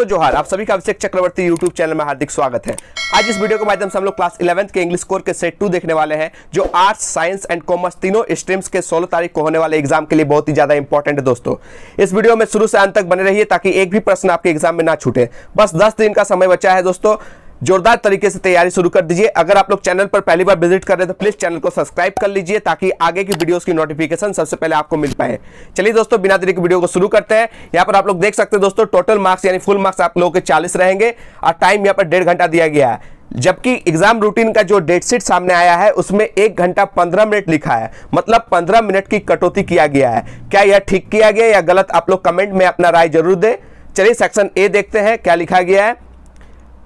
दोस्तों जोहार, आप सभी का अभिषेक चक्रवर्ती यूट्यूब चैनल में हार्दिक स्वागत है। आज इस वीडियो के माध्यम से हम लोग क्लास 11th के इंग्लिश कोर के सेट 2 देखने वाले हैं, जो आर्ट्स, साइंस एंड कॉमर्स तीनों स्ट्रीम्स के 16 तारीख को होने वाले एग्जाम के लिए बहुत ही ज्यादा इंपॉर्टेंट है। दोस्तों इस वीडियो में शुरू से अंत तक बने रहिए ताकि एक भी प्रश्न आपके एग्जाम में ना छूटे। बस 10 दिन का समय बचा है दोस्तों, जोरदार तरीके से तैयारी शुरू कर दीजिए। अगर आप लोग चैनल पर पहली बार विजिट कर रहे हैं तो प्लीज चैनल को सब्सक्राइब कर लीजिए ताकि आगे की वीडियोस की नोटिफिकेशन सबसे पहले आपको मिल पाए। चलिए दोस्तों बिना देरी के वीडियो को शुरू करते हैं। यहाँ पर आप लोग देख सकते हैं दोस्तों, टोटल मार्क्स यानी फुल मार्क्स आप लोगों के 40 रहेंगे और टाइम यहाँ पर 1.5 घंटा दिया गया है, जबकि एग्जाम रूटीन का जो डेट शीट सामने आया है उसमें 1 घंटा 15 मिनट लिखा है, मतलब 15 मिनट की कटौती किया गया है। क्या यह ठीक किया गया या गलत, आप लोग कमेंट में अपना राय जरूर दें। चलिए सेक्शन ए देखते हैं क्या लिखा गया है।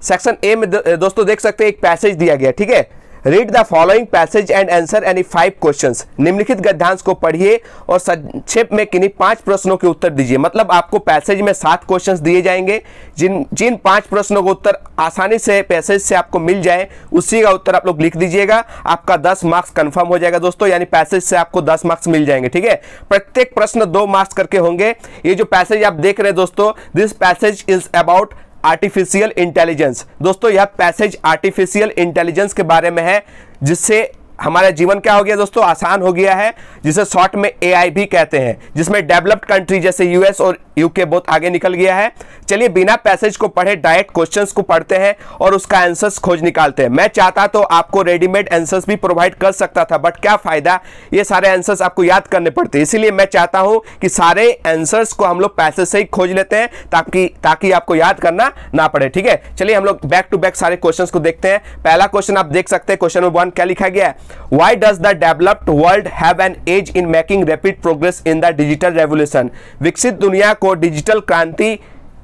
सेक्शन ए में दोस्तों देख सकते हैं एक पैसेज दिया गया, ठीक है। Read the following passage and answer any 5 questions. निम्नलिखित गद्यांश को पढ़िए और संक्षेप में किन्हीं 5 प्रश्नों के उत्तर दीजिए। मतलब आपको पैसेज में 7 क्वेश्चंस दिए जाएंगे, जिन 5 प्रश्नों का उत्तर आसानी से पैसेज से आपको मिल जाए उसी का उत्तर आप लोग लिख दीजिएगा। आपका 10 मार्क्स कंफर्म हो जाएगा दोस्तों, यानी पैसेज से आपको 10 मार्क्स मिल जाएंगे, ठीक है। प्रत्येक प्रश्न 2 मार्क्स करके होंगे। ये जो पैसेज आप देख रहे हैं दोस्तों, this passage is about artificial intelligence. दोस्तों यह पैसेज आर्टिफिशियल इंटेलिजेंस के बारे में है, जिससे हमारा जीवन क्या हो गया दोस्तों, आसान हो गया है, जिसे शॉर्ट में एआई भी कहते हैं, जिसमें डेवलप्ड कंट्री जैसे यूएस और यूके बहुत आगे निकल गया है। चलिए बिना पैसेज को पढ़े डायरेक्ट क्वेश्चंस को पढ़ते हैं और उसका आंसर्स खोज निकालते हैं। मैं चाहता तो आपको रेडीमेड आंसर्स भी प्रोवाइड कर सकता था, बट क्या फायदा, ये सारे आंसर्स आपको याद करने पड़ते हैं। इसीलिए मैं चाहता हूं कि सारे आंसर्स को हम लोग पैसेज से ही खोज लेते हैं ताकि आपको याद करना ना पड़े, ठीक है। चलिए हम लोग बैक टू बैक सारे क्वेश्चंस को देखते हैं। पहला क्वेश्चन आप देख सकते हैं, क्वेश्चन नंबर 1 क्या लिखा गया है। Why does the developed world have an edge in making rapid progress in the digital revolution? विकसित दुनिया को डिजिटल क्रांति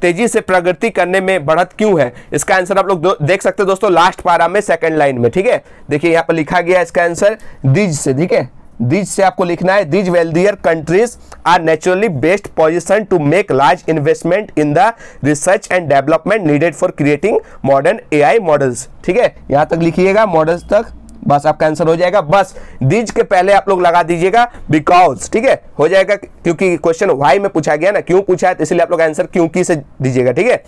तेजी से प्रगति करने में बढ़त क्यों है? इसका आंसर आप लोग देख सकते हैं दोस्तों लास्ट पारा में सेकंड लाइन में, ठीक है। देखिए यहाँ पर लिखा गया है इसका आंसर दीज से, ठीक है। दीज से आपको लिखना है, these wealthier countries are naturally best position to make large investment in the research and development needed for creating modern AI models, ठीक है। यहाँ तक लिखिएगा मॉडल्स तक, बस आपका आंसर हो जाएगा। बस दीज के पहले आप लोग लगा दीजिएगा बिकॉज, ठीक है, हो जाएगा, क्योंकि क्वेश्चन वाई में पूछा गया ना, क्यों पूछा है, तो इसलिए आप लोग आंसर क्योंकि से दीजिएगा, ठीक है।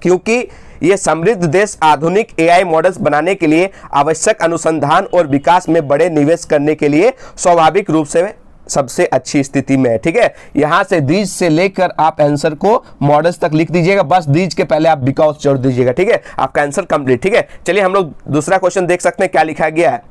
क्योंकि ये समृद्ध देश आधुनिक एआई मॉडल्स बनाने के लिए आवश्यक अनुसंधान और विकास में बड़े निवेश करने के लिए स्वाभाविक रूप से सबसे अच्छी स्थिति में है, ठीक है। यहां से दीज से लेकर आप आंसर को मॉडल्स तक लिख दीजिएगा, बस दीज के पहले आप बिकॉज जोड़ दीजिएगा, ठीक है। आपका आंसर कंप्लीट, ठीक है। चलिए हम लोग दूसरा क्वेश्चन देख सकते हैं क्या लिखा गया है।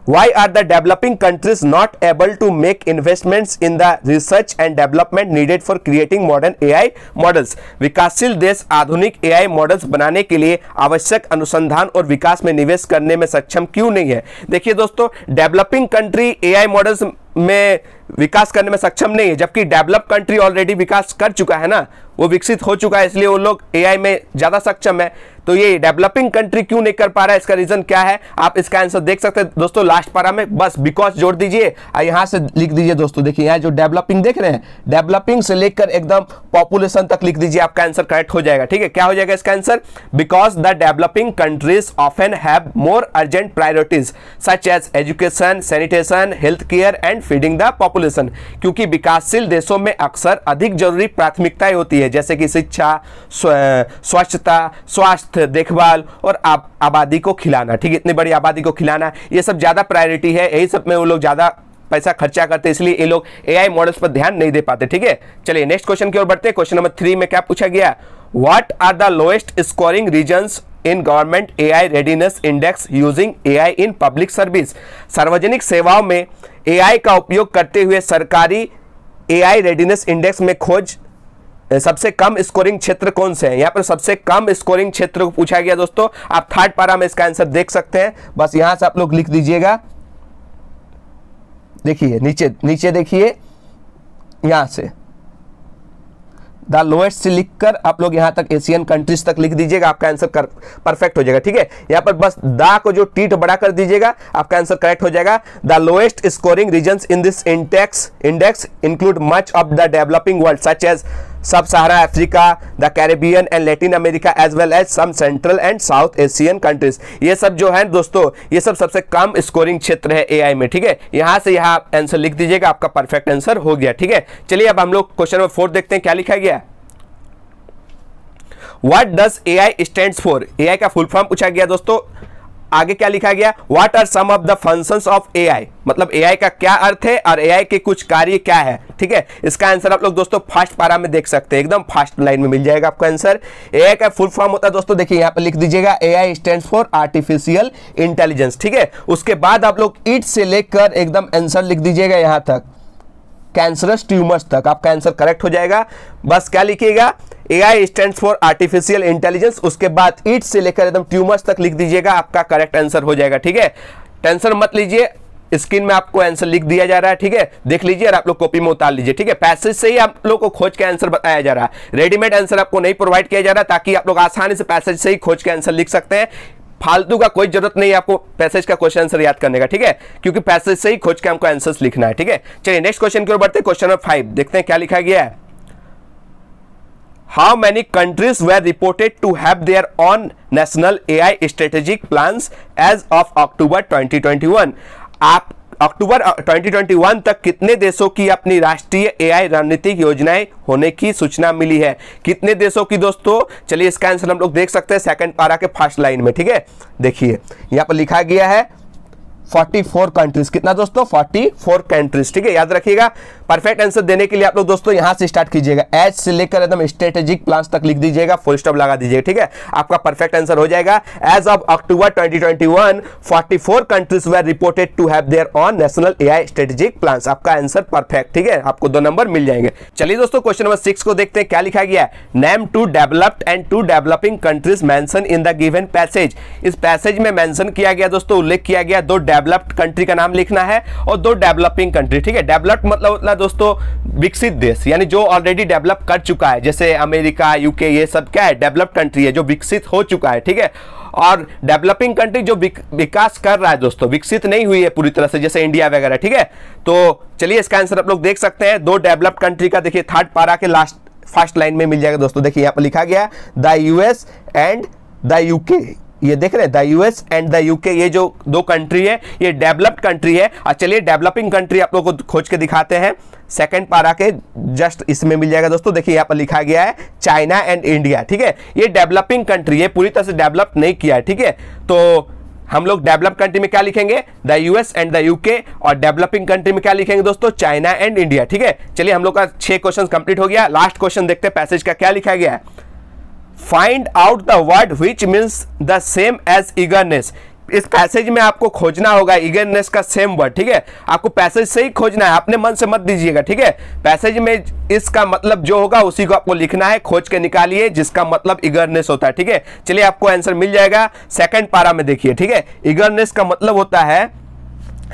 Why are the developing countries not able to make investments in the research and development needed for creating modern AI models? विकासशील देश आधुनिक AI मॉडल्स बनाने के लिए आवश्यक अनुसंधान और विकास में निवेश करने में सक्षम क्यों नहीं है? देखिए दोस्तों, डेवलपिंग कंट्री AI मॉडल्स में विकास करने में सक्षम नहीं है, जबकि डेवलप कंट्री ऑलरेडी विकास कर चुका है ना, वो विकसित हो चुका है, इसलिए वो लोग एआई में ज्यादा सक्षम है। तो ये डेवलपिंग कंट्री क्यों नहीं कर पा रहा है, इसका रीजन क्या है, आप इसका आंसर देख सकते हैं दोस्तों लास्ट पारा में, बस बिकॉज जोड़ दीजिए और यहां से लिख दीजिए दोस्तों। देखिए यहाँ जो डेवलपिंग देख रहे हैं, डेवलपिंग से लेकर एकदम पॉपुलेशन तक लिख दीजिए, आपका आंसर करेक्ट हो जाएगा, ठीक है। क्या हो जाएगा इसका answer, because the developing countries often have more urgent priorities such as education, sanitation, health care and feeding the population. क्योंकि विकासशील देशों में अक्सर अधिक जरूरी प्राथमिकताएं होती है, जैसे कि शिक्षा, स्वच्छता, स्वास्थ्य देखभाल और आबादी को खिलाना, ठीक है। इतनी बड़ी आबादी को खिलाना, ये सब ज्यादा प्रायोरिटी है, यही सब में वो लोग ज्यादा पैसा खर्चा करते हैं, इसलिए ये लोग एआई मॉडल्स पर ध्यान नहीं दे पाते, ठीक है। चलिए नेक्स्ट क्वेश्चन की ओर बढ़ते हैं। क्वेश्चन नंबर 3 में क्या पूछा गया, what are the lowest scoring regions in government AI readiness index using AI in public service? सार्वजनिक सेवाओं में एआई का उपयोग करते हुए सरकारी एआई रेडीनेस इंडेक्स में खोज सबसे कम स्कोरिंग क्षेत्र कौन से हैं? यहाँ पर सबसे कम स्कोरिंग क्षेत्र को पूछा गया दोस्तों, आप थर्ड पारा में इसका आंसर देख सकते हैं, बस यहां से आप लोग लिख दीजिएगा। देखिए नीचे देखिए, यहां से द लोएस्ट से लिखकर आप लोग यहां तक एशियन कंट्रीज तक लिख दीजिएगा, आपका आंसर परफेक्ट हो जाएगा, ठीक है। यहां पर बस दा को जो टीट बड़ा कर दीजिएगा, आपका आंसर करेक्ट हो जाएगा। The lowest scoring regions in this index include much of the developing world such as sub Sahara Africa, the Caribbean and Latin America as well as some central and south Asian countries. ये सब जो है दोस्तों, ये सब सबसे कम scoring क्षेत्र है एआई में, ठीक है। यहां से यहां आंसर लिख दीजिएगा, आपका परफेक्ट आंसर हो गया, ठीक है। चलिए अब हम लोग क्वेश्चन नंबर 4 देखते हैं क्या लिखा गया। What does AI stands for, AI का फुल फॉर्म पूछा गया दोस्तों। आगे क्या लिखा गया, what are some of the functions of AI, मतलब एआई का क्या अर्थ है और एआई के कुछ कार्य क्या है। ठीक है, इसका आंसर आप लोग दोस्तों फर्स्ट पारा में देख सकते हैं, एकदम फास्ट लाइन में मिल जाएगा आपको आंसर। एआई का फुल फॉर्म होता है दोस्तों, देखिए यहां पर लिख दीजिएगा, AI stands for artificial intelligence. ठीक है, उसके बाद आप लोग इट से लेकर एकदम आंसर लिख दीजिएगा यहां तक, कैंसरस ट्यूमर्स तक, आपका आंसर करेक्ट हो जाएगा। बस क्या लिखिएगा, AI stands for artificial intelligence, उसके बाद इट से लेकर एकदम ट्यूमर्स तक लिख दीजिएगा, आपका करेक्ट आंसर हो जाएगा। ठीक है, टेंशन मत लीजिए, स्क्रीन में आपको आंसर लिख दिया जा रहा है। ठीक है, देख लीजिए और आप लोग कॉपी में उतार लीजिए। ठीक है, पैसेज से ही आप लोग को खोज के आंसर बताया जा रहा है, रेडीमेड आंसर आपको नहीं प्रोवाइड किया जा रहा, ताकि आप लोग आसानी से पैसेज से ही खोज के आंसर लिख सकते हैं। फालतू का कोई जरूरत नहीं है आपको पैसेज का क्वेश्चन आंसर याद करने का। ठीक है, क्योंकि पैसेज से ही खोज के हमको आंसर्स लिखना है। ठीक है, चलिए नेक्स्ट क्वेश्चन की ओर बढ़ते हैं। क्वेश्चन नंबर 5 देखते हैं क्या लिखा गया है। How many countries were reported to have their on national AI strategic plans as of October 2021। आप अक्टूबर 2021 तक कितने देशों की अपनी राष्ट्रीय एआई रणनीतिक योजनाएं होने की सूचना मिली है? कितने देशों की दोस्तों? चलिए इसका आंसर हम लोग देख सकते हैं सेकंड पारा के फर्स्ट लाइन में। ठीक है, देखिए यहां पर लिखा गया है 44 कंट्रीज। कितना दोस्तों? 44 कंट्रीज। ठीक है, याद रखिएगा। परफेक्ट आंसर देने के लिए आप लोग दोस्तों यहां से स्टार्ट कीजिएगा, एज से लेकर एकदम स्ट्रेटेजिक प्लान्स तक लिख दीजिएगा, फुल स्टॉप लगा दीजिएगा। ठीक है, आपका परफेक्ट आंसर हो जाएगा। As of October 2021 44 countries were reported to have their on national AI strategic plans. आपका आंसर परफेक्ट। ठीक है, आपको 2 नंबर मिल जाएंगे। चलिए दोस्तों क्वेश्चन नंबर 6 को देखते हैं क्या लिखा गया है। Name 2 developed and 2 developing countries mention in the given passage. इस पैसेज में मेंशन किया गया दोस्तों, उल्लेख किया गया 2 डेवलप्ड कंट्री का नाम लिखना है और 2 डेवलपिंग कंट्री। ठीक है, डेवलप्ड मतलब होता है दोस्तों विकसित देश, यानी जो ऑलरेडी डेवलप कर चुका है, जैसे अमेरिका, यूके, ये सब क्या है, डेवलप्ड कंट्री है, जो विकसित हो चुका है। ठीक है, और डेवलपिंग कंट्री जो विकास कर रहा है दोस्तों, विकसित नहीं हुई है पूरी तरह से, जैसे इंडिया वगैरह। ठीक है, तो चलिए इसका आंसर आप लोग देख सकते हैं। 2 डेवलप्ड कंट्री का देखिए थर्ड पारा के लास्ट फर्स्ट लाइन में मिल जाएगा दोस्तों। देखिए यहाँ पर लिखा गया the US and the UK, ये देख रहे हैं, the US and the UK, ये जो 2 कंट्री है ये डेवलप्ड कंट्री है। और चलिए डेवलपिंग कंट्री आप लोगों को खोज के दिखाते हैं, सेकंड पारा के जस्ट इसमें मिल जाएगा दोस्तों। देखिए यहाँ पर लिखा गया है चाइना एंड इंडिया। ठीक है, ये डेवलपिंग कंट्री है, पूरी तरह से डेवलप नहीं किया है। ठीक है, तो हम लोग डेवलप कंट्री में क्या लिखेंगे, the US and the UK, और डेवलपिंग कंट्री में क्या लिखेंगे दोस्तों, चाइना एंड इंडिया। ठीक है, चलिए हम लोग का 6 क्वेश्चन कंप्लीट हो गया। लास्ट क्वेश्चन देखते हैं पैसेज का क्या लिखा गया है। Find out the word which means the same as eagerness. इस पैसेज में आपको खोजना होगा ईगरनेस का सेम वर्ड। ठीक है, आपको पैसेज से ही खोजना है, अपने मन से मत दीजिएगा। ठीक है, पैसेज में इसका मतलब जो होगा उसी को आपको लिखना है, खोज के निकालिए जिसका मतलब ईगरनेस होता है। ठीक है, चलिए आपको आंसर मिल जाएगा सेकंड पारा में। देखिए ठीक है, ईगरनेस का मतलब होता है,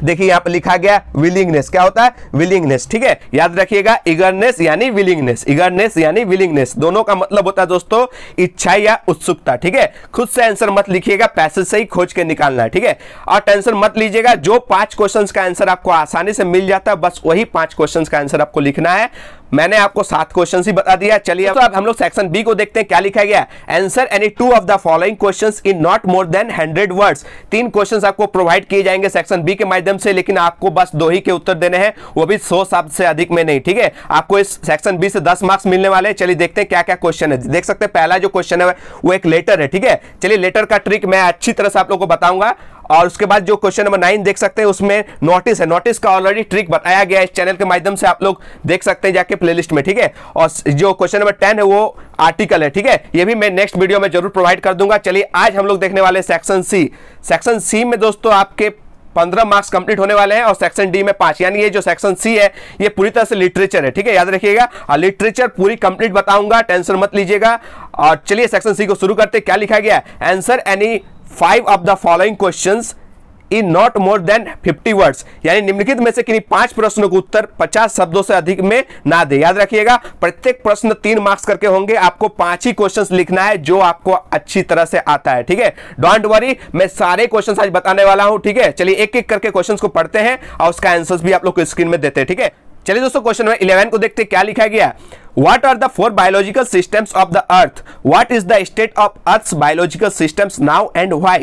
देखिए यहां पर लिखा गया विलिंगनेस। क्या होता है? विलिंगनेस। ठीक है, याद रखिएगा, ईगरनेस यानी विलिंगनेस, ईगरनेस यानी विलिंगनेस, दोनों का मतलब होता है दोस्तों इच्छा या उत्सुकता। ठीक है, खुद से आंसर मत लिखिएगा, पैसेज से ही खोज के निकालना है। ठीक है, और टेंशन मत लीजिएगा, जो 5 क्वेश्चंस का आंसर आपको आसानी से मिल जाता है, बस वही 5 क्वेश्चंस का आंसर आपको लिखना है। मैंने आपको 7 क्वेश्चन ही बता दिया। चलिए अब हम लोग सेक्शन बी को देखते हैं क्या लिखा गया। Answer any 2 of the following questions in not more than 100 words. 3 questions आपको प्रोवाइड किए जाएंगे सेक्शन बी के माध्यम से, लेकिन आपको बस 2 ही के उत्तर देने हैं, वो भी 100 शब्द से अधिक में नहीं। ठीक है, आपको इस सेक्शन बी से 10 मार्क्स मिलने वाले हैं। चलिए देखते हैं क्या क्या क्वेश्चन है। देख सकते हैं पहला जो क्वेश्चन है वो एक लेटर है। ठीक है, चलिए लेटर का ट्रिक मैं अच्छी तरह से आप लोगों को बताऊंगा। और उसके बाद जो क्वेश्चन नंबर 9 देख सकते हैं, उसमें नोटिस है, नोटिस का ऑलरेडी ट्रिक बताया गया है इस चैनल के माध्यम से, आप लोग देख सकते हैं जाके प्लेलिस्ट में। ठीक है, और जो क्वेश्चन नंबर 10 है वो आर्टिकल है। ठीक है, ये भी मैं नेक्स्ट वीडियो में जरूर प्रोवाइड कर दूंगा। चलिए आज हम लोग देखने वाले सेक्शन सी। सेक्शन सी में दोस्तों आपके 15 मार्क्स कंप्लीट होने वाले हैं और सेक्शन डी में 5, यानी ये जो सेक्शन सी है ये पूरी तरह से लिटरेचर है। ठीक है, याद रखिएगा, और लिटरेचर पूरी कंप्लीट बताऊंगा, टेंशन मत लीजिएगा। और चलिए सेक्शन सी को शुरू करते हैं। क्या लिखा गया है? Answer any 5 of the following questions in not more than 50 words, यानी निम्नलिखित में से किन्हीं 5 प्रश्नों को उत्तर 50 शब्दों से अधिक में ना दे। याद रखिएगा, प्रत्येक प्रश्न 3 मार्क्स करके होंगे, आपको 5 ही क्वेश्चंस लिखना है जो आपको अच्छी तरह से आता है। ठीक है, डोंट वरी, मैं सारे क्वेश्चंस आज बताने वाला हूं। ठीक है, चलिए एक एक करके क्वेश्चंस को पढ़ते हैं और उसका आंसर्स भी आप लोग को स्क्रीन में देते हैं। ठीक है, चलिए दोस्तों क्वेश्चन नंबर 11 को देखते हैं क्या लिखा गया। What are the 4 biological systems of the earth? What is the state of earth's biological systems now and why?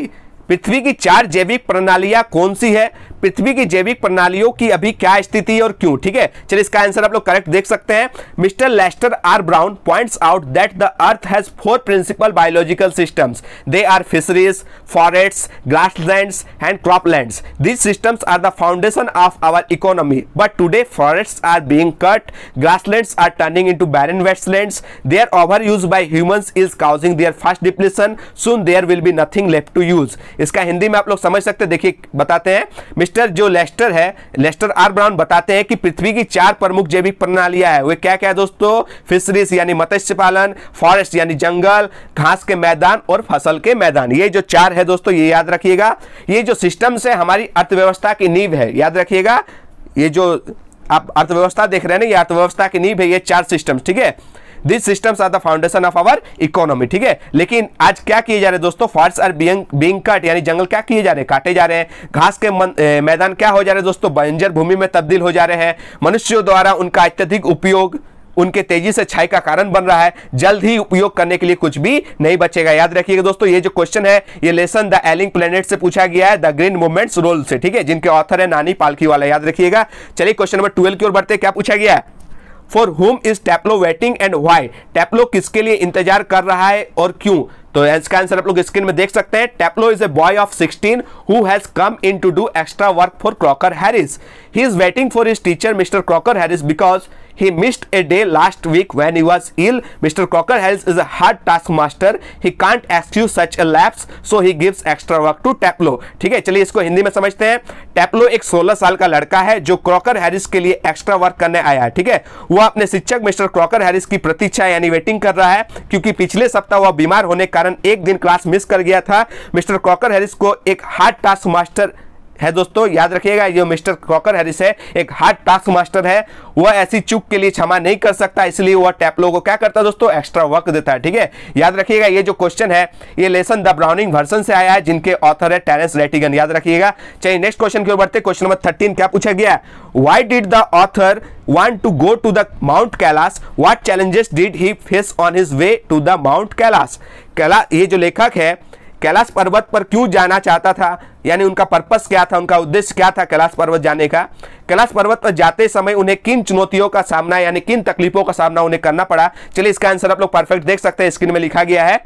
पृथ्वी की 4 जैविक प्रणालियां कौन सी है? पृथ्वी की जैविक प्रणालियों की अभी क्या स्थिति है और क्यों? ठीक है, चलिए इसका आंसर आप लोग करेक्ट देख सकते हैं। Mister Lester R Brown points out that the earth has 4 principal biological systems. They are fisheries, forests, grasslands and croplands. These systems are the foundation of our economy. But today forests are being cut, grasslands are turning into barren wastelands. Their overuse by humans is causing their fast depletion. Soon there will be nothing left to use. इसका हिंदी में आप लोग समझ सकते हैं, देखिए बताते हैं। मिस्टर जो लेस्टर है, लेस्टर आर ब्राउन बताते हैं कि पृथ्वी की 4 प्रमुख जैविक प्रणालियां है। वे क्या क्या है दोस्तों? फिशरीज यानी मत्स्य पालन, फॉरेस्ट यानी जंगल, घास के मैदान और फसल के मैदान। ये जो 4 है दोस्तों, ये याद रखिएगा। ये जो सिस्टम्स है हमारी अर्थव्यवस्था की नींव है, याद रखिएगा। ये जो आप अर्थव्यवस्था देख रहे हैं ना, ये अर्थव्यवस्था की नींव है, ये 4 सिस्टम्स, ठीक है। These systems are the foundation of our economy, ठीक है। लेकिन आज क्या किए जा रहे हैं दोस्तों? फॉरेस्ट आर being cut, यानी जंगल क्या किए जा रहे हैं? काटे जा रहे हैं। घास के मैदान क्या हो जा रहे हैं दोस्तों? बंजर भूमि में तब्दील हो जा रहे हैं। मनुष्यों द्वारा उनका अत्यधिक उपयोग उनके तेजी से क्षय का कारण बन रहा है। जल्द ही उपयोग करने के लिए कुछ भी नहीं बचेगा। याद रखिएगा दोस्तों, ये जो क्वेश्चन है ये लेसन द एलिंग प्लेनेट से पूछा गया है, द ग्रीन मूवमेंट्स रोल से, ठीक है, जिनके ऑथर है नानी पालकी वाला, याद रखिएगा। चलिए क्वेश्चन नंबर 12 की ओर बढ़ते हैं। क्या पूछा गया है? For whom is Taplow waiting and why? Taplow किसके लिए इंतजार कर रहा है और क्यों? तो इसका आंसर आप लोग स्क्रीन में देख सकते हैं। Taplow is a boy of 16 who has come in to do extra work for Crocker Harris. He is waiting for his teacher Mr Crocker Harris because he missed a day last week when he was ill. Mr. Crocker Harris is a hard taskmaster. He can't excuse such a lapse, so he gives extra work to Taplow. ठीक है, चलिए इसको हिंदी में समझते हैं। टैप्लो एक 16 साल का लड़का है जो क्रॉकर हैरिस के लिए एक्स्ट्रा वर्क करने आया है, ठीक है। वह अपने शिक्षक मिस्टर क्रॉकर हैरिस की प्रतीक्षा यानी वेटिंग कर रहा है, क्योंकि पिछले सप्ताह वह बीमार होने के कारण एक दिन क्लास मिस कर गया था। मिस्टर क्रॉकर हैरिस को एक हार्ड टास्क मास्टर है दोस्तों, याद रखिएगा, जो मिस्टर क्रॉकर हैरिस है एक हार्ड टास्क मास्टर है। वह ऐसी चूक के लिए क्षमा नहीं कर सकता, इसलिए वह टैप्लो को क्या करता है दोस्तों? एक्स्ट्रा वर्क देता है, ठीक है। याद रखिएगा ये जो क्वेश्चन है ये लेसन द ब्राउनिंग वर्जन से आया है, जिनके ऑथर है टेरेंस रेटिगन, याद रखिएगा। चलिए नेक्स्ट क्वेश्चन की ओर बढ़ते हैं। क्वेश्चन नंबर 13 क्या पूछा गया है? Why did the author want to go to the Mount Kailash? What challenges did he face on his way to the Mount Kailash? ये जो लेखक है कैलाश पर्वत पर क्यों जाना चाहता था, यानी उनका पर्पस क्या था, उनका उद्देश्य क्या था कैलाश पर्वत जाने का? कैलाश पर्वत पर जाते समय उन्हें किन चुनौतियों का सामना यानी किन तकलीफों का सामना उन्हें करना पड़ा? चलिए इसका आंसर आप लोग परफेक्ट देख सकते हैं, स्क्रीन में लिखा गया है।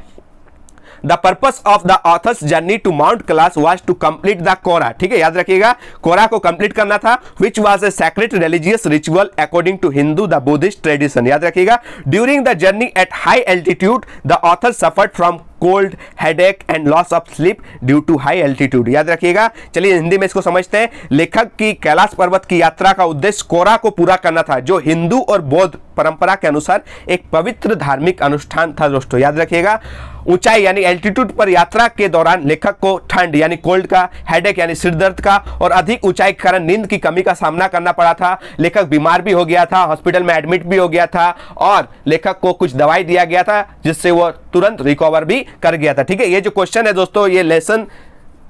The purpose of the author's journey to Mount Kailash was to complete the Kora, ठीक है, याद रखिएगा कोरा को कंप्लीट करना था, which was a sacred religious ritual according to Hindu the Buddhist tradition, याद रखिएगा। During the journey at high altitude, the author suffered from cold, headache and loss of sleep due to high altitude, याद रखिएगा। चलिए हिंदी में इसको समझते हैं। लेखक की कैलाश पर्वत की यात्रा का उद्देश्य कोरा को पूरा करना था, जो हिंदू और बौद्ध परंपरा के अनुसार एक पवित्र धार्मिक अनुष्ठान था दोस्तों, याद रखिएगा। ऊंचाई यानी एल्टीट्यूड पर यात्रा के दौरान लेखक को ठंड यानी कोल्ड का, हेडेक यानी सिर दर्द का और अधिक ऊंचाई के कारण नींद की कमी का सामना करना पड़ा था। लेखक बीमार भी हो गया था, हॉस्पिटल में एडमिट भी हो गया था और लेखक को कुछ दवाई दिया गया था जिससे वो तुरंत रिकवर भी कर गया था, ठीक है। ये जो क्वेश्चन है दोस्तों ये लेसन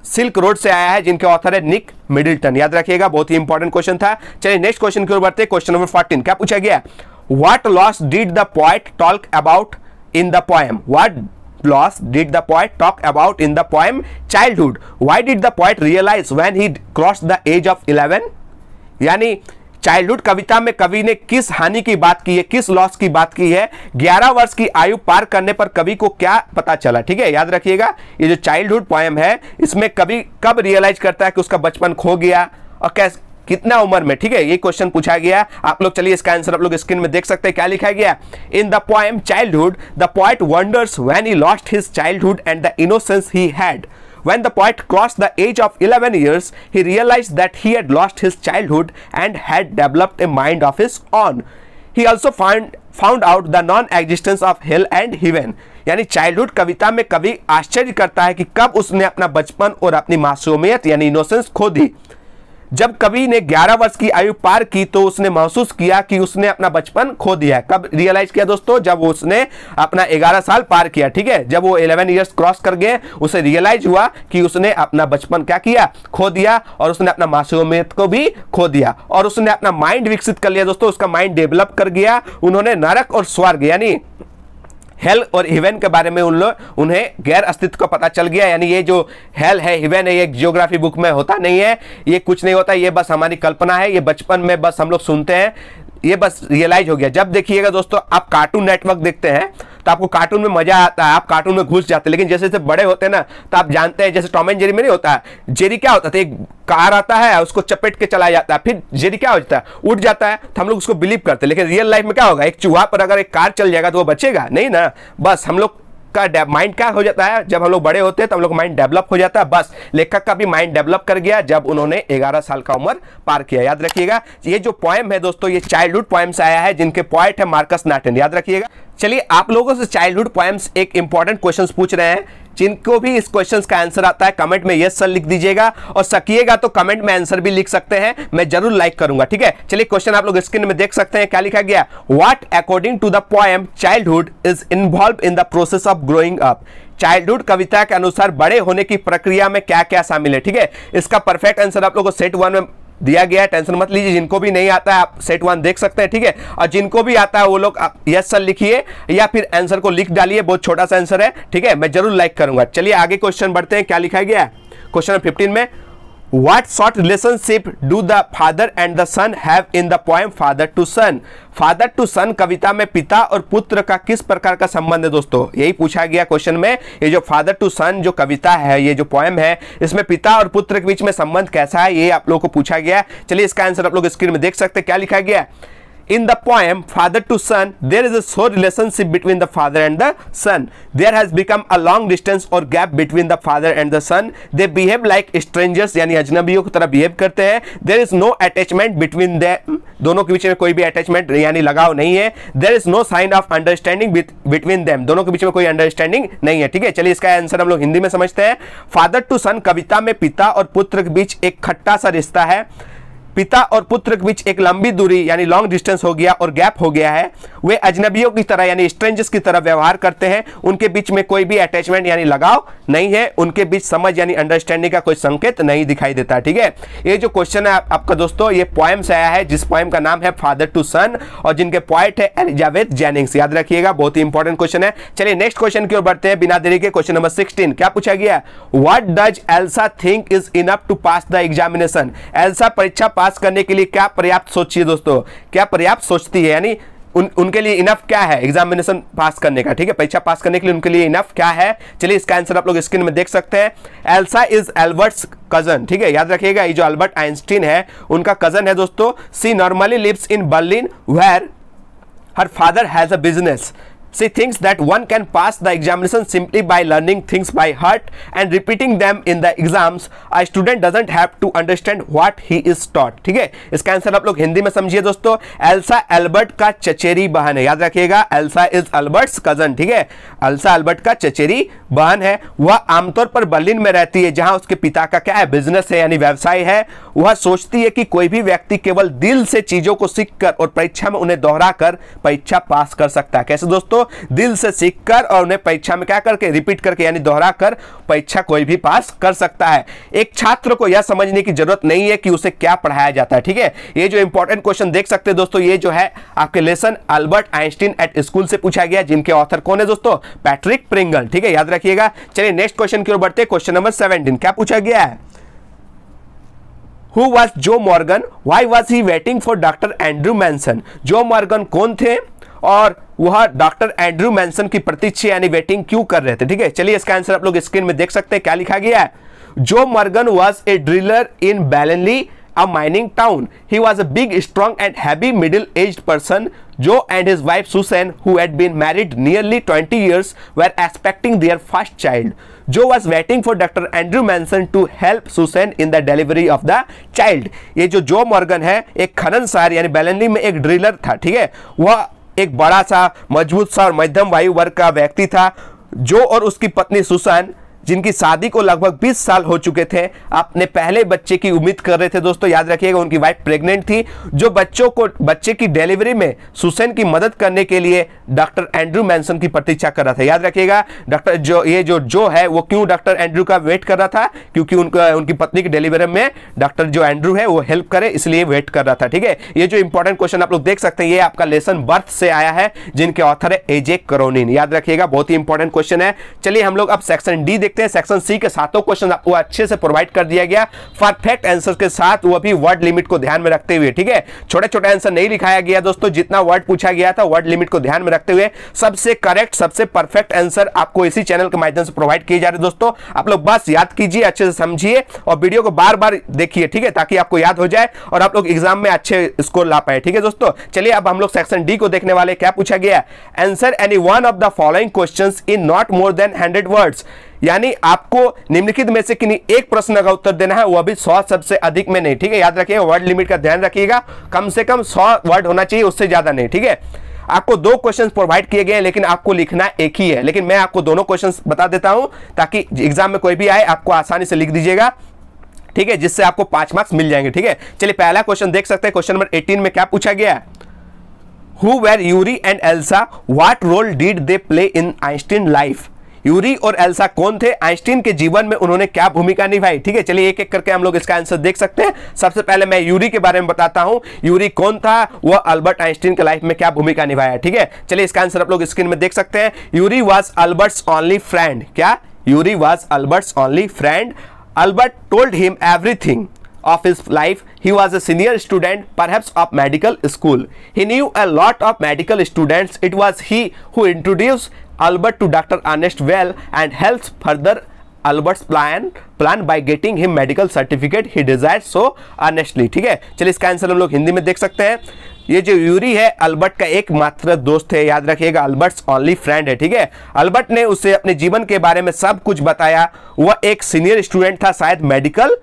सिल्क रोड से आया है, जिनके ऑथर है निक मिडिल्टन, याद रखिएगा, बहुत ही इंपॉर्टेंट क्वेश्चन था। चलिए नेक्स्ट क्वेश्चन की ओर बढ़ते हैं। क्वेश्चन नंबर 14 क्या पूछा गया? What loss did the poet talk about in the poem? What loss did the poet talk about in the poem childhood? Why did the poet realize when he crossed the age of 11? यानी childhood कविता में कवि ने किस हानि की बात की है, किस लॉस की बात की है? 11 वर्ष की आयु पार करने पर कवि को क्या पता चला, ठीक है, याद रखिएगा। ये जो चाइल्डहुड पोएम है इसमें कवि कब रियलाइज करता है कि उसका बचपन खो गया और कैसे कितना उम्र में, ठीक है, ये क्वेश्चन पूछा गया। आप लोग चलिए इसका आंसर आप लोग स्क्रीन में देख सकते हैं, क्या लिखा गया? In the poem childhood the poet wonders when he lost his childhood and the innocence he had. When the poet crossed the age of 11 years, he realized that he had lost his childhood and had developed a mind of his own. He also found out the non-existence of hell and heaven. यानी childhood कविता में कवि आश्चर्य करता है कि कब उसने अपना बचपन और अपनी मासूमियत यानी इनोसेंस खो दी। जब कवि ने 11 वर्ष की आयु पार की तो उसने महसूस किया कि उसने अपना बचपन खो दिया है। कब रियलाइज किया दोस्तों? जब उसने अपना 11 साल पार किया, ठीक है, जब वो 11 इयर्स क्रॉस कर गए उसे रियलाइज हुआ कि उसने अपना बचपन क्या किया, खो दिया, और उसने अपना मासूमियत को भी खो दिया और उसने अपना माइंड विकसित कर लिया दोस्तों, उसका माइंड डेवलप कर गया। उन्होंने नरक और स्वर्ग यानी हेल और हेवन के बारे में उन्हें गैर अस्तित्व का पता चल गया। यानी ये जो हेल है, हेवन है, ये जियोग्राफी बुक में होता नहीं है, ये कुछ नहीं होता, ये बस हमारी कल्पना है, ये बचपन में बस हम लोग सुनते हैं, ये बस रियलाइज हो गया। जब देखिएगा दोस्तों आप कार्टून नेटवर्क देखते हैं तो आपको कार्टून में मजा आता है, आप कार्टून में घुस जाते हैं, लेकिन जैसे जैसे बड़े होते हैं ना तो आप जानते हैं, जैसे टॉम एंड जेरी में नहीं होता है, जेरी क्या होता था, एक कार आता है उसको चपेट के चला जाता है, फिर जेरी क्या हो जाता है, उठ जाता है, तो हम लोग उसको बिलीव करते हैं। लेकिन रियल लाइफ में क्या होगा, एक चूहा पर अगर एक कार चल जाएगा तो वो बचेगा नहीं ना। बस हम लोग का माइंड क्या हो जाता है, जब हम लोग बड़े होते हैं तो हम लोग माइंड डेवलप हो जाता है। बस लेखक का भी माइंड डेवलप कर गया जब उन्होंने 11 साल का उम्र पार किया। याद रखिएगा ये जो पोएम है दोस्तों, ये चाइल्डहुड पोएम्स आया है, जिनके पोएट है मार्कस नाटन। याद रखिएगा। चलिए आप लोगों से चाइल्डहुड पोएम्स एक इंपॉर्टेंट क्वेश्चंस पूछ रहे हैं, जिनको भी इस क्वेश्चंस का आंसर आता है कमेंट में यस सर लिख दीजिएगा, और सकिएगा तो कमेंट में आंसर भी लिख सकते हैं, मैं जरूर लाइक करूंगा। ठीक है, चलिए क्वेश्चन आप लोग स्क्रीन में देख सकते हैं, क्या लिखा गया, what according to the poem childhood is involve in the process of growing up. Childhood कविता के अनुसार बड़े होने की प्रक्रिया में क्या क्या शामिल है। ठीक है, इसका परफेक्ट आंसर आप लोगों को सेट 1 में दिया गया है, टेंशन मत लीजिए। जिनको भी नहीं आता है आप सेट 1 देख सकते हैं। ठीक है, और जिनको भी आता है वो लोग यस सर लिखिए या फिर आंसर को लिख डालिए, बहुत छोटा सा आंसर है। ठीक है, मैं जरूर लाइक करूंगा। चलिए आगे क्वेश्चन बढ़ते हैं, क्या लिखा गया है क्वेश्चन 15 में, What sort relationship do the father and the son have in the poem Father to Son? Father to Son कविता में पिता और पुत्र का किस प्रकार का संबंध है दोस्तों, यही पूछा गया क्वेश्चन में। ये जो Father to Son जो कविता है, ये जो पोएम है, इसमें पिता और पुत्र के बीच में संबंध कैसा है, ये आप लोगों को पूछा गया। चलिए इसका आंसर आप लोग स्क्रीन में देख सकते हैं, क्या लिखा गया है। In the poem Father to Son, there is a sore relationship between the father and the son. There has become a long distance or gap between the father and the son. They behave like strangers, यानी अजनबियों की तरह behave करते हैं। There is no attachment between them, दोनों के बीच में कोई भी अटैचमेंट यानी लगाव नहीं है। There is no sign of understanding between them, दोनों के बीच में कोई अंडरस्टैंडिंग नहीं है। ठीक है, चलिए इसका आंसर हम लोग हिंदी में समझते हैं। फादर टू सन कविता में पिता और पुत्र के बीच एक खट्टा सा रिश्ता है। पिता और पुत्र के बीच एक लंबी दूरी यानी लॉन्ग डिस्टेंस हो गया और गैप हो गया है। वे अजनबियों की तरह यानी स्ट्रेंजर्स की तरह व्यवहार करते हैं। उनके बीच में कोई भी अटैचमेंट यानी लगाव नहीं है। उनके बीच समझ यानी अंडरस्टैंडिंग का कोई संकेत नहीं दिखाई देता। ठीक है, ये जो क्वेश्चन है आपका दोस्तों, ये पोएम से आया है, जिस पोएम का नाम है फादर टू सन, और जिनके पोएट है एलिजाबेथ जेनिंग्स। याद रखिएगा, बहुत ही इंपॉर्टेंट क्वेश्चन है। चलिए नेक्स्ट क्वेश्चन की ओर बढ़ते हैं बिना देरी के। क्वेश्चन नंबर 16 क्या पूछा गया, what does Elsa think is enough to pass the examination. Elsa परीक्षा पास करने के लिए क्या पर्याप्त सोचिए दोस्तों, क्या पर्याप्त सोचती है, यानी उनके लिए इनफ क्या है एग्जामिनेशन पास करने का। ठीक है, परीक्षा पास करने के लिए उनके लिए इनफ क्या है। चलिए इसका आंसर आप लोग स्क्रीन में देख सकते हैं। Elsa is Albert's cousin. ठीक है, याद रखिएगा, ये जो अल्बर्ट आइंस्टीन है उनका कजन है दोस्तों। She normally lives in Berlin where her father has a business. She thinks that one can pass the examination simply by learning things by heart and repeating them in the exams. A student doesn't have to understand what he is taught. ठीक है, इसका answer आप लोग हिंदी में समझिए दोस्तों। Elsa Albert का चचेरी बहन है। याद रखिएगा, एल्सा इज अल्बर्ट्स कजन। ठीक है, एल्सा अल्बर्ट का चचेरी बहन है। वह आमतौर पर बर्लिन में रहती है, जहां उसके पिता का क्या है, बिजनेस है यानी व्यवसाय है। वह सोचती है कि कोई भी व्यक्ति केवल दिल से चीजों को सीखकर और परीक्षा में उन्हें दोहराकर परीक्षा पास कर सकता है। कैसे दोस्तों, दिल से सीखकर और उन्हें परीक्षा में क्या करके, रिपीट करके यानी दोहराकर परीक्षा कोई भी पास कर सकता है। एक छात्र को यह समझने की जरूरत नहीं है कि उसे क्या पढ़ाया जाता है। ठीक है, ये जो इंपॉर्टेंट क्वेश्चन देख सकते हैं दोस्तों, ये जो है आपके lesson Albert Einstein at school से पूछा गया, जिनके ऑथर कौन है दोस्तों, पैट्रिक प्रिंगल। ठीक है, याद रखिएगा। चलिए नेक्स्ट क्वेश्चन की ओर बढ़ते हैं। क्वेश्चन नंबर 17 क्या पूछा गया है, Who was Joe Morgan? Why was he waiting for Dr. Andrew Manson? जो मॉर्गन कौन थे और वह डॉक्टर एंड्रू मैनसन की प्रतीक्षा यानी वेटिंग क्यों कर रहे थे। ठीक है, चलिए इसका आंसर आप लोग स्क्रीन में देख सकते हैं, क्या लिखा गया है। Joe Morgan was a driller in Balenly, a mining town. He was a big, strong and heavy middle-aged person. Joe and his wife Susan, who had been married nearly 20 years, were expecting their first child. Joe was waiting for Dr. Andrew Manson to help Susan in the delivery of the child. ये जो Morgan है एक खनन शहर यानी बैलेनली में एक driller था। ठीक है, वह एक बड़ा सा मजबूत सा और मध्यम वायु वर्ग का व्यक्ति था। जो और उसकी पत्नी सुसान जिनकी शादी को लगभग 20 साल हो चुके थे, अपने पहले बच्चे की उम्मीद कर रहे थे। दोस्तों याद रखिएगा, उनकी वाइफ प्रेग्नेंट थी, जो बच्चे की डिलीवरी में सुसैन की मदद करने के लिए डॉक्टर एंड्रू मैनसन की प्रतीक्षा कर रहा था। याद रखिएगा, डॉक्टर जो है वो क्यों डॉक्टर एंड्रू का वेट कर रहा था, क्योंकि उनकी पत्नी की डिलीवरी में डॉक्टर जो एंड्रू है वो हेल्प करे, इसलिए वेट कर रहा था। ठीक है, ये जो इंपॉर्टेंट क्वेश्चन आप लोग देख सकते हैं, ये आपका लेसन बर्थ से आया है, जिनके ऑथर है एजे करोनिन। याद रखिएगा, बहुत ही इंपॉर्टेंट क्वेश्चन है। चलिए हम लोग अब सेक्शन डी देखते हैं। सेक्शन सी के सातों क्वेश्चन आपको अच्छे से प्रोवाइड कर दिया गया परफेक्ट आंसर के साथ, वो भी वर्ड लिमिट को ध्यान में रखते हुए। ठीक है, छोटे छोटे आंसर नहीं लिखाया गया दोस्तों, जितना वर्ड पूछा गया था वर्ड लिमिट को ध्यान में रखते हुए सबसे करेक्ट, सबसे परफेक्ट आंसर आपको इसी चैनल के माध्यम से प्रोवाइड किए जा रहे हैं। दोस्तों आप लोग बस याद कीजिए, अच्छे से समझिए और वीडियो को बार बार देखिए। ठीक है, ताकि आपको याद हो जाए और आप लोग एग्जाम में अच्छे स्कोर ला पाए। ठीक है दोस्तों, चलिए अब हम लोग सेक्शन डी को देखने वाले। क्या पूछा गया? Answer any one of the following questions in not more than 100 words. यानी आपको निम्नलिखित में से किन्हीं एक प्रश्न का उत्तर देना है, वह भी 100 शब्द से अधिक में नहीं। ठीक है, याद रखिएगा, वर्ड लिमिट का ध्यान रखिएगा, कम से कम 100 वर्ड होना चाहिए, उससे ज्यादा नहीं। ठीक है, आपको 2 क्वेश्चंस प्रोवाइड किए गए हैं, लेकिन आपको लिखना एक ही है। लेकिन मैं आपको दोनों क्वेश्चंस बता देता हूं, ताकि एग्जाम में कोई भी आए आपको आसानी से लिख दीजिएगा। ठीक है, जिससे आपको 5 मार्क्स मिल जाएंगे। ठीक है, चलिए पहला क्वेश्चन देख सकते हैं। क्वेश्चन नंबर 18 में क्या पूछा गया? Who were Yuri and Elsa? What role did they play in Einstein life? Yuri और एल्सा कौन थे? आइंस्टीन के जीवन में उन्होंने क्या भूमिका निभाई? ठीक है, चलिए एक एक करके हम लोग इसका आंसर देख सकते हैं। सबसे पहले मैं यूरी के बारे में बताता हूं। यूरी कौन था? वह अल्बर्ट आइंस्टीन के लाइफ में क्या भूमिका निभाया? ठीक है, चलिए इसका आंसर आप लोग स्क्रीन में देख सकते हैं। Yuri was Albert's only friend. क्या? Yuri was Albert's only friend. Albert told him everything of his life. He was a senior student, perhaps of medical school. He knew a lot of medical students. It was he who introduced Albert to Dr. Ernest Well and helped further Albert's plan by getting him medical certificate he desired so earnestly. ठीक है, चलिए इसका answer हम लोग हिंदी में देख सकते हैं। ये जो यूरी है अल्बर्ट का एकमात्र दोस्त है। याद रखिएगा, अल्बर्ट्स ओनली फ्रेंड है। ठीक है, अल्बर्ट ने उसे अपने जीवन के बारे में सब कुछ बताया। वह एक सीनियर स्टूडेंट था, शायद मेडिकल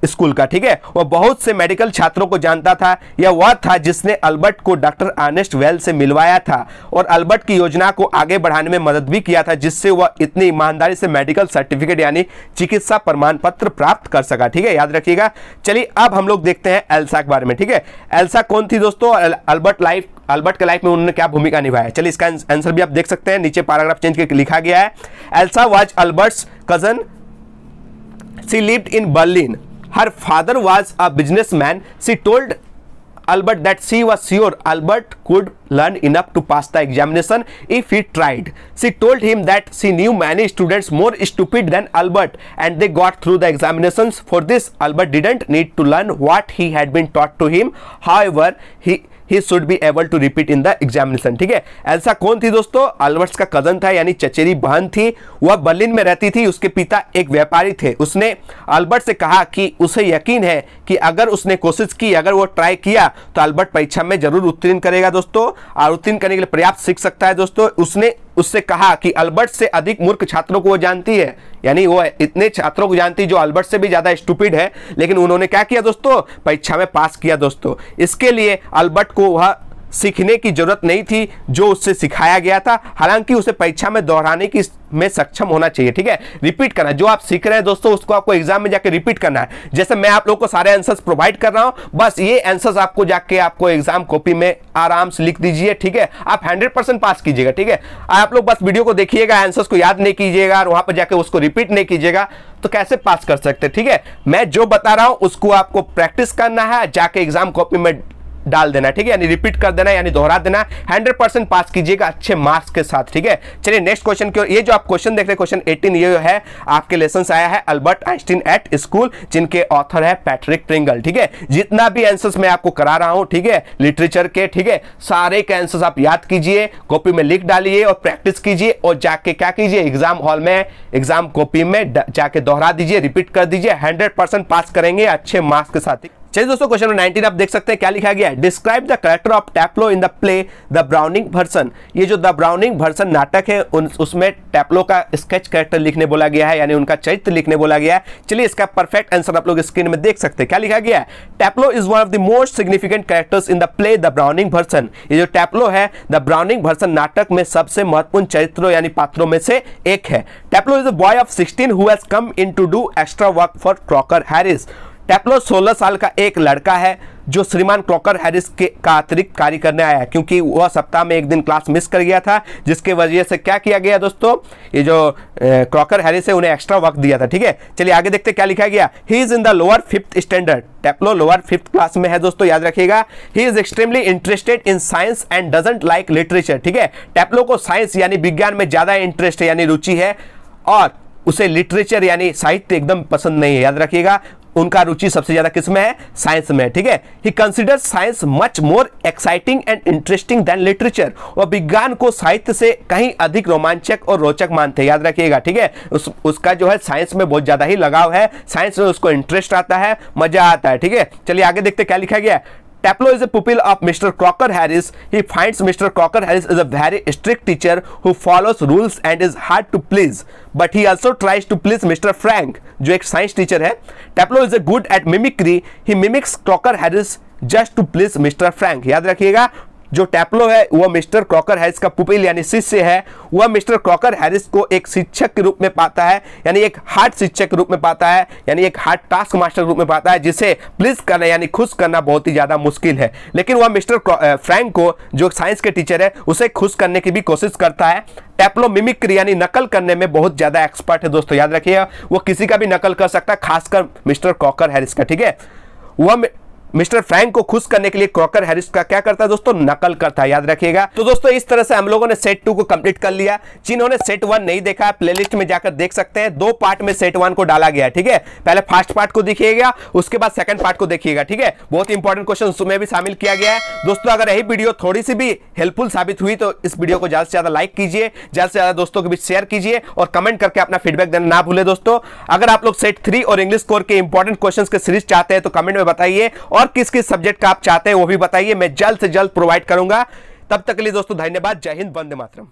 स्कूल का। ठीक है, वह बहुत से मेडिकल छात्रों को जानता था। यह वह था जिसने अल्बर्ट को डॉक्टर अर्नेस्ट वेल से मिलवाया था और अल्बर्ट की योजना को आगे बढ़ाने में मदद भी किया था, जिससे वह इतनी ईमानदारी से मेडिकल सर्टिफिकेट यानी चिकित्सा प्रमाण पत्र प्राप्त कर सका। ठीक है, याद रखिएगा। चलिए अब हम लोग देखते हैं एल्सा के बारे में। ठीक है, एल्सा कौन थी दोस्तों? अल्बर्ट के लाइफ में उन्होंने क्या भूमिका निभाया? चलिए इसका आंसर भी आप देख सकते हैं, नीचे पैराग्राफ चेंज करके लिखा गया है। Elsa was Albert's cousin. She lived in Berlin. Her father was a businessman. She told Albert that she was sure Albert could learn enough to pass the examination if he tried. She told him that she knew many students more stupid than Albert and they got through the examinations. For this, Albert didn't need to learn what he had been taught to him. However, he should be able to repeat in the examination. ठीक है, Elsa कौन थी दोस्तों? Albert's का cousin था, यानी चचेरी बहन थी। वह बर्लिन में रहती थी। उसके पिता एक व्यापारी थे। उसने अल्बर्ट से कहा कि उसे यकीन है कि अगर उसने कोशिश की, अगर वो ट्राई किया तो अल्बर्ट परीक्षा में जरूर उत्तीर्ण करेगा दोस्तों, और उत्तीर्ण करने के लिए पर्याप्त सीख सकता है दोस्तों। उसने उससे कहा कि अल्बर्ट से अधिक मूर्ख छात्रों को वो जानती है, यानी वो इतने छात्रों को जानती है जो अल्बर्ट से भी ज्यादा स्टूपिड है, लेकिन उन्होंने क्या किया दोस्तों? परीक्षा में पास किया दोस्तों। इसके लिए अल्बर्ट को वह सीखने की जरूरत नहीं थी जो उससे सिखाया गया था, हालांकि उसे परीक्षा में दोहराने की में सक्षम होना चाहिए। ठीक है, रिपीट करना, जो आप सीख रहे हैं दोस्तों उसको आपको एग्जाम में जाके रिपीट करना है। जैसे मैं आप लोगों को सारे आंसर्स प्रोवाइड कर रहा हूं, बस ये आंसर्स आपको जाके आपको एग्जाम कॉपी में आराम से लिख दीजिए। ठीक है, आप 100% पास कीजिएगा। ठीक है, आप लोग बस वीडियो को देखिएगा, आंसर्स को याद नहीं कीजिएगा और वहां पर जाके उसको रिपीट नहीं कीजिएगा तो कैसे पास कर सकते? ठीक है, मैं जो बता रहा हूं उसको आपको प्रैक्टिस करना है, जाके एग्जाम कॉपी में डाल देना। ठीक है, यानी रिपीट कर देना, यानी दोहरा देना। 100% पास कीजिएगा अच्छे मार्क्स के साथ। ठीक है, चलिए नेक्स्ट क्वेश्चन की ओर। ये जो आप क्वेश्चन देख रहे हैं, क्वेश्चन 18, ये है आपके लेसन से आया है अल्बर्ट आइंस्टीन एट स्कूल, जिनके ऑथर है पैट्रिक प्रिंगल। ठीक है, जितना भी आंसर्स मैं आपको करा रहा हूं, ठीक है, लिटरेचर के, ठीक है, सारे के आंसर्स आप याद कीजिए, कॉपी में लिख डालिए और प्रैक्टिस कीजिए और जाके क्या कीजिए, एग्जाम हॉल में एग्जाम कॉपी में जाके दोहरा दीजिए, रिपीट कर दीजिए। 100% पास करेंगे अच्छे मार्क्स के साथ। चलिए दोस्तों, क्वेश्चन नंबर 19 आप देख सकते हैं क्या लिखा गया है। Describe the character of Taplow in the play the Browning version. ये जो द ब्राउनिंग वर्सन नाटक है उसमें टैप्लो का स्केच कैरेक्टर लिखने बोला गया है, यानी उनका चरित्र लिखने बोला गया है। चलिए इसका परफेक्ट आंसर आप लोग स्क्रीन में देख सकते हैं क्या लिखा गया है। Taplow is one of the most significant characters in the play the Browning version. ये जो टैप्लो है द ब्राउनिंग वर्सन नाटक में सबसे महत्वपूर्ण चरित्रों यानी पात्रों में से एक है। Taplow is a boy of 16 who has come in to do extra work for Crocker Harris. Taplow 16 साल का एक लड़का है जो श्रीमान क्रॉकर हैरिस का अतिरिक्त कार्य करने आया है, क्योंकि वह सप्ताह में एक दिन क्लास मिस कर गया था, जिसके वजह से क्या किया गया दोस्तों, ये जो क्रॉकर हैरिस है उन्हें एक्स्ट्रा वर्क दिया था। ठीक है, चलिए आगे देखते क्या लिखा गया। He is in the lower 5th standard. Taplow lower 5th class में है दोस्तों, याद रखिएगा। He is extremely interested in science and doesn't like literature. ठीक है, टैप्लो को साइंस यानी विज्ञान में ज्यादा इंटरेस्ट है यानी रुचि है, और उसे लिटरेचर यानी साहित्य एकदम पसंद नहीं है। याद रखिएगा, उनका रुचि सबसे ज्यादा किस में है, साइंस में। ठीक है, he considers science much more exciting and interesting than literature. वह विज्ञान को साहित्य से कहीं अधिक रोमांचक और रोचक मानते हैं। याद रखिएगा, ठीक है, उसका जो है साइंस में बहुत ज्यादा ही लगाव है, साइंस में उसको इंटरेस्ट आता है, मजा आता है। ठीक है, चलिए आगे देखते क्या लिखा गया है। Taplo is a pupil of Mr. Crocker Harris. He finds Mr. Crocker Harris is a very strict teacher who follows rules and is hard to please. But he also tries to please Mr. Frank, जो एक science teacher है। Taplo is a good at mimicry. He mimics Crocker Harris just to please Mr. Frank. याद रखिएगा, जो टैप्लो है वह mister Crocker Harris का pupil यानी शिष्य है। वह मिस्टर क्रॉकर हैरिस को एक शिक्षक के रूप में पाता है, यानी एक हार्ड शिक्षक के रूप में पाता है, यानी एक हार्ड टास्क मास्टर के रूप में पाता है, जिसे प्लीज करना यानी खुश करना बहुत ही ज्यादा मुश्किल है। लेकिन वह मिस्टर फ्रैंक को, जो साइंस के टीचर है, उसे खुश करने की भी कोशिश करता है। टैप्लो मिमिक्री यानी नकल करने में बहुत ज्यादा एक्सपर्ट है दोस्तों, याद रखिएगा, वो किसी का भी नकल कर सकता है, खासकर मिस्टर क्रॉकर हैरिस का। ठीक है, वह मिस्टर फ्रैंक को खुश करने के लिए क्रॉकर हैरिस का क्या करता है दोस्तों, नकल करता है। याद रखिएगा। तो दोस्तों इस तरह से हम लोगों ने सेट 2 को कंप्लीट कर लिया। जिन्होंने सेट 1 नहीं देखा है, प्लेलिस्ट में जाकर देख सकते हैं। 2 पार्ट में सेट 1 को डाला गया है। ठीक है, पहले फर्स्ट पार्ट को देखिएगा, उसके बाद सेकंड पार्ट को देखिएगा। ठीक है, बहुत इंपॉर्टेंट क्वेश्चन उसमें भी शामिल किया गया है। दोस्तों अगर यही वीडियो थोड़ी सी भी हेल्पफुल साबित हुई तो इस वीडियो को ज्यादा से ज्यादा लाइक कीजिए, ज्यादा से ज्यादा दोस्तों के बीच शेयर कीजिए, और कमेंट करके अपना फीडबैक देना ना भूले। दोस्तों अगर आप लोग सेट 3 और इंग्लिश कोर के इंपॉर्टेंट क्वेश्चन के सीरीज चाहते हैं तो कमेंट में बताइए, और किस किस सब्जेक्ट का आप चाहते हैं वो भी बताइए, मैं जल्द से जल्द प्रोवाइड करूंगा। तब तक के लिए दोस्तों धन्यवाद। जय हिंद, वंदे मातरम।